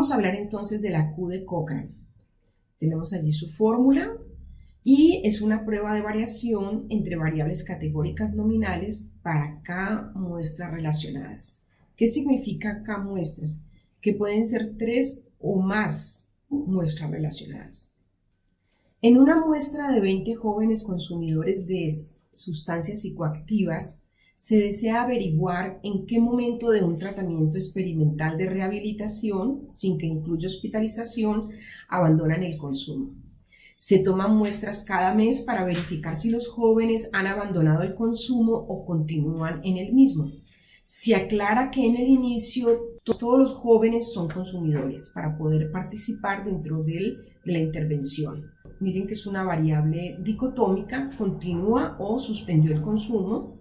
Vamos a hablar entonces de la Q de Cochrane. Tenemos allí su fórmula y es una prueba de variación entre variables categóricas nominales para K muestras relacionadas. ¿Qué significa K muestras? Que pueden ser 3 o más muestras relacionadas. En una muestra de 20 jóvenes consumidores de sustancias psicoactivas, se desea averiguar en qué momento de un tratamiento experimental de rehabilitación, sin que incluya hospitalización, abandonan el consumo. Se toman muestras cada mes para verificar si los jóvenes han abandonado el consumo o continúan en el mismo. Se aclara que en el inicio todos los jóvenes son consumidores para poder participar dentro de la intervención. Miren que es una variable dicotómica, continúa o suspendió el consumo.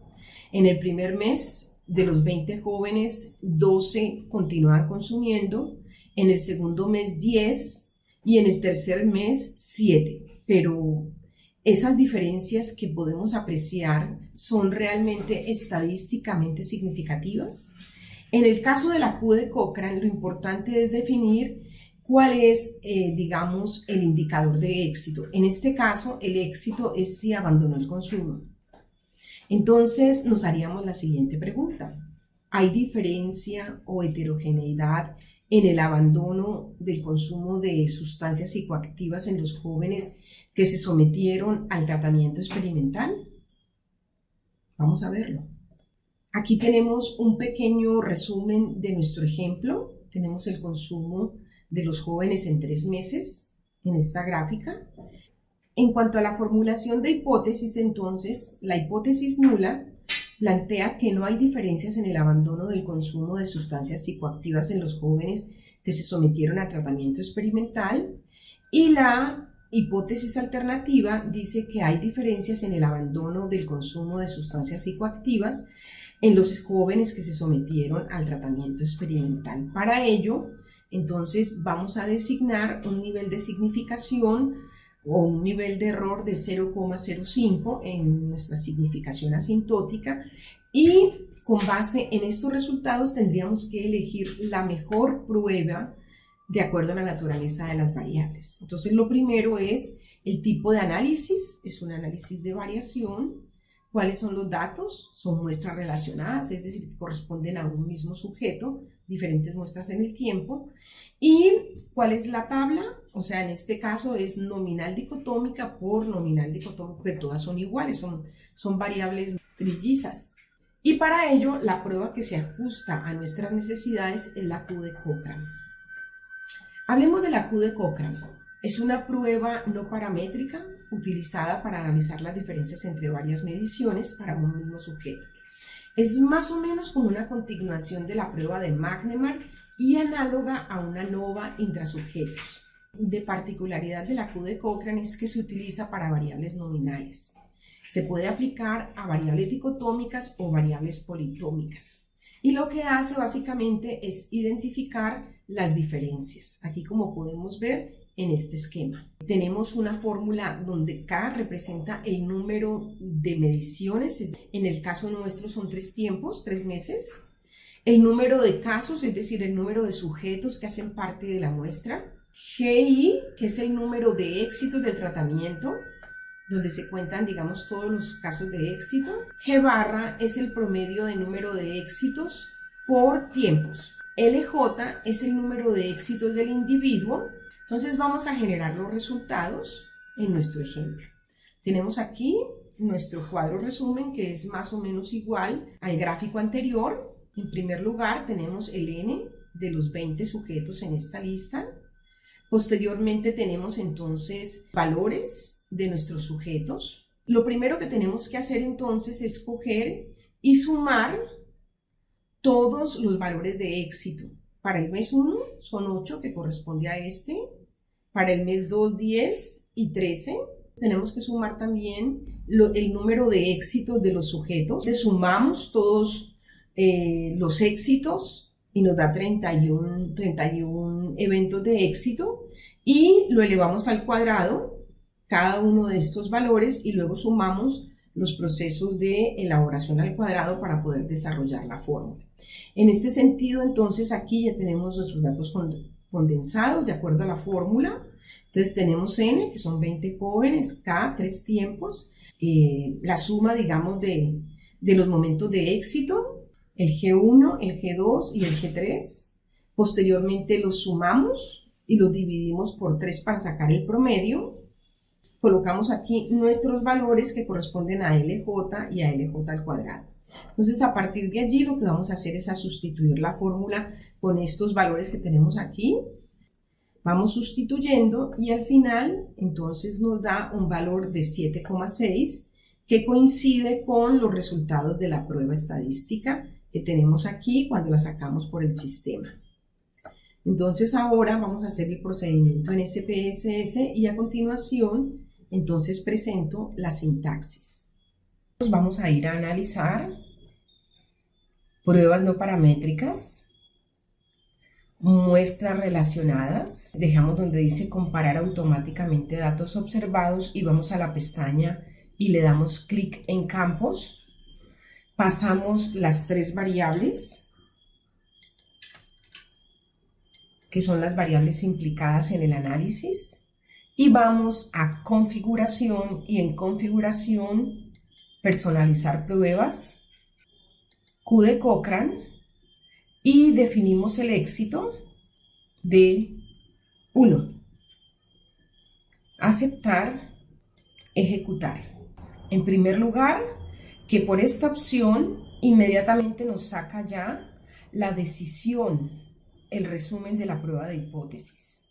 En el primer mes de los 20 jóvenes, 12 continúan consumiendo, en el segundo mes 10 y en el tercer mes 7. Pero esas diferencias que podemos apreciar son realmente estadísticamente significativas. En el caso de la Q de Cochrane, lo importante es definir cuál es, digamos, el indicador de éxito. En este caso, el éxito es si abandonó el consumo. Entonces, nos haríamos la siguiente pregunta. ¿Hay diferencia o heterogeneidad en el abandono del consumo de sustancias psicoactivas en los jóvenes que se sometieron al tratamiento experimental? Vamos a verlo. Aquí tenemos un pequeño resumen de nuestro ejemplo. Tenemos el consumo de los jóvenes en 3 meses en esta gráfica. En cuanto a la formulación de hipótesis, entonces, la hipótesis nula plantea que no hay diferencias en el abandono del consumo de sustancias psicoactivas en los jóvenes que se sometieron a tratamiento experimental, y la hipótesis alternativa dice que hay diferencias en el abandono del consumo de sustancias psicoactivas en los jóvenes que se sometieron al tratamiento experimental. Para ello, entonces, vamos a designar un nivel de significación o un nivel de error de 0,05 en nuestra significación asintótica, y con base en estos resultados tendríamos que elegir la mejor prueba de acuerdo a la naturaleza de las variables. Entonces, lo primero es el tipo de análisis, es un análisis de variación. ¿Cuáles son los datos? Son muestras relacionadas, es decir, que corresponden a un mismo sujeto, diferentes muestras en el tiempo. ¿Y cuál es la tabla? O sea, en este caso es nominal dicotómica por nominal dicotómico, que todas son iguales, son variables trillizas. Y para ello, la prueba que se ajusta a nuestras necesidades es la Q de Cochrane. Hablemos de la Q de Cochrane. Es una prueba no paramétrica utilizada para analizar las diferencias entre varias mediciones para un mismo sujeto. Es más o menos como una continuación de la prueba de McNemar y análoga a una ANOVA intrasubjetos. De particularidad de la Q de Cochrane es que se utiliza para variables nominales. Se puede aplicar a variables dicotómicas o variables politómicas. Y lo que hace básicamente es identificar las diferencias. Aquí, como podemos ver en este esquema, tenemos una fórmula donde K representa el número de mediciones. En el caso nuestro son 3 tiempos, 3 meses. El número de casos, es decir, el número de sujetos que hacen parte de la muestra. GI, que es el número de éxitos del tratamiento, donde se cuentan, digamos, todos los casos de éxito. G barra es el promedio de número de éxitos por tiempos. LJ es el número de éxitos del individuo. Entonces vamos a generar los resultados en nuestro ejemplo. Tenemos aquí nuestro cuadro resumen, que es más o menos igual al gráfico anterior. En primer lugar tenemos el N de los 20 sujetos en esta lista. Posteriormente tenemos entonces valores de nuestros sujetos. Lo primero que tenemos que hacer entonces es coger y sumar todos los valores de éxito. Para el mes 1 son 8, que corresponde a este. Para el mes 2, 10 y 13. Tenemos que sumar también el número de éxitos de los sujetos. Le sumamos todos los éxitos y nos da 31 eventos de éxito, y lo elevamos al cuadrado, cada uno de estos valores, y luego sumamos los procesos de elaboración al cuadrado para poder desarrollar la fórmula. En este sentido, entonces, aquí ya tenemos nuestros datos condensados de acuerdo a la fórmula. Entonces tenemos N, que son 20 jóvenes, K, 3 tiempos, la suma, digamos, de los momentos de éxito, el G1, el G2 y el G3. Posteriormente los sumamos y los dividimos por 3 para sacar el promedio. Colocamos aquí nuestros valores que corresponden a LJ y a LJ al cuadrado. Entonces, a partir de allí, lo que vamos a hacer es a sustituir la fórmula con estos valores que tenemos aquí. Vamos sustituyendo y al final, entonces, nos da un valor de 7,6 que coincide con los resultados de la prueba estadística que tenemos aquí cuando la sacamos por el sistema. Entonces, ahora vamos a hacer el procedimiento en SPSS y a continuación, entonces, presento la sintaxis. Vamos a ir a analizar pruebas no paramétricas, muestras relacionadas. Dejamos donde dice comparar automáticamente datos observados y vamos a la pestaña y le damos clic en campos. Pasamos las 3 variables, que son las variables implicadas en el análisis, y vamos a configuración y en configuración personalizar pruebas, Q de Cochrane, y definimos el éxito de 1. Aceptar, ejecutar. En primer lugar, que por esta opción inmediatamente nos saca ya la decisión, el resumen de la prueba de hipótesis.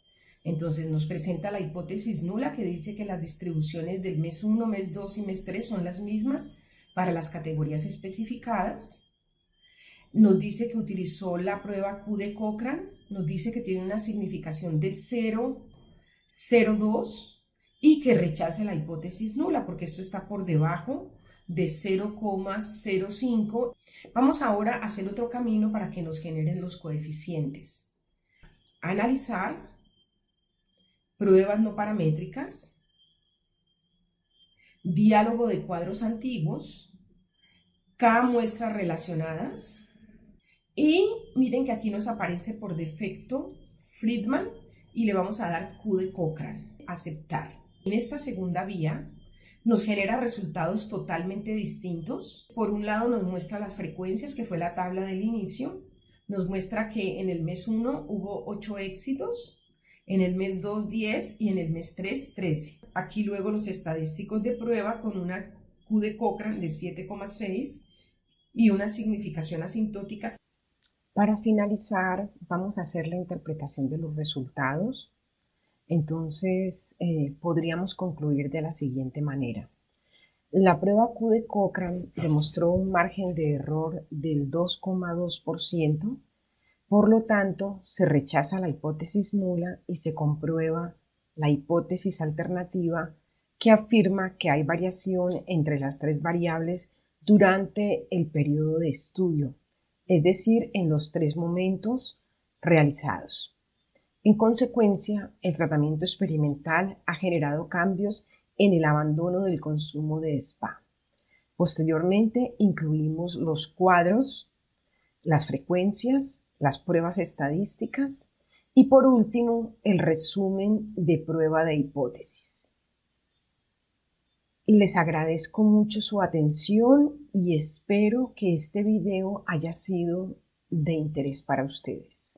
Entonces nos presenta la hipótesis nula que dice que las distribuciones del mes 1, mes 2 y mes 3 son las mismas para las categorías especificadas. Nos dice que utilizó la prueba Q de Cochrane, nos dice que tiene una significación de 0,02 y que rechaza la hipótesis nula porque esto está por debajo de 0,05. Vamos ahora a hacer otro camino para que nos generen los coeficientes. Analizar pruebas no paramétricas, diálogo de cuadros antiguos, K muestras relacionadas. Y miren que aquí nos aparece por defecto Friedman y le vamos a dar Q de Cochrane, aceptar. En esta segunda vía nos genera resultados totalmente distintos. Por un lado nos muestra las frecuencias, que fue la tabla del inicio. Nos muestra que en el mes 1 hubo 8 éxitos, en el mes 2 10 y en el mes 3 13. Aquí luego los estadísticos de prueba con una Q de Cochrane de 7,6 y una significación asintótica. Para finalizar, vamos a hacer la interpretación de los resultados. Entonces, podríamos concluir de la siguiente manera. La prueba Q de Cochrane demostró un margen de error del 2,2%, por lo tanto, se rechaza la hipótesis nula y se comprueba la hipótesis alternativa que afirma que hay variación entre las 3 variables durante el periodo de estudio, es decir, en los 3 momentos realizados. En consecuencia, el tratamiento experimental ha generado cambios en el abandono del consumo de spa. Posteriormente, incluimos los cuadros, las frecuencias, las pruebas estadísticas y, por último, el resumen de prueba de hipótesis. Les agradezco mucho su atención y espero que este video haya sido de interés para ustedes.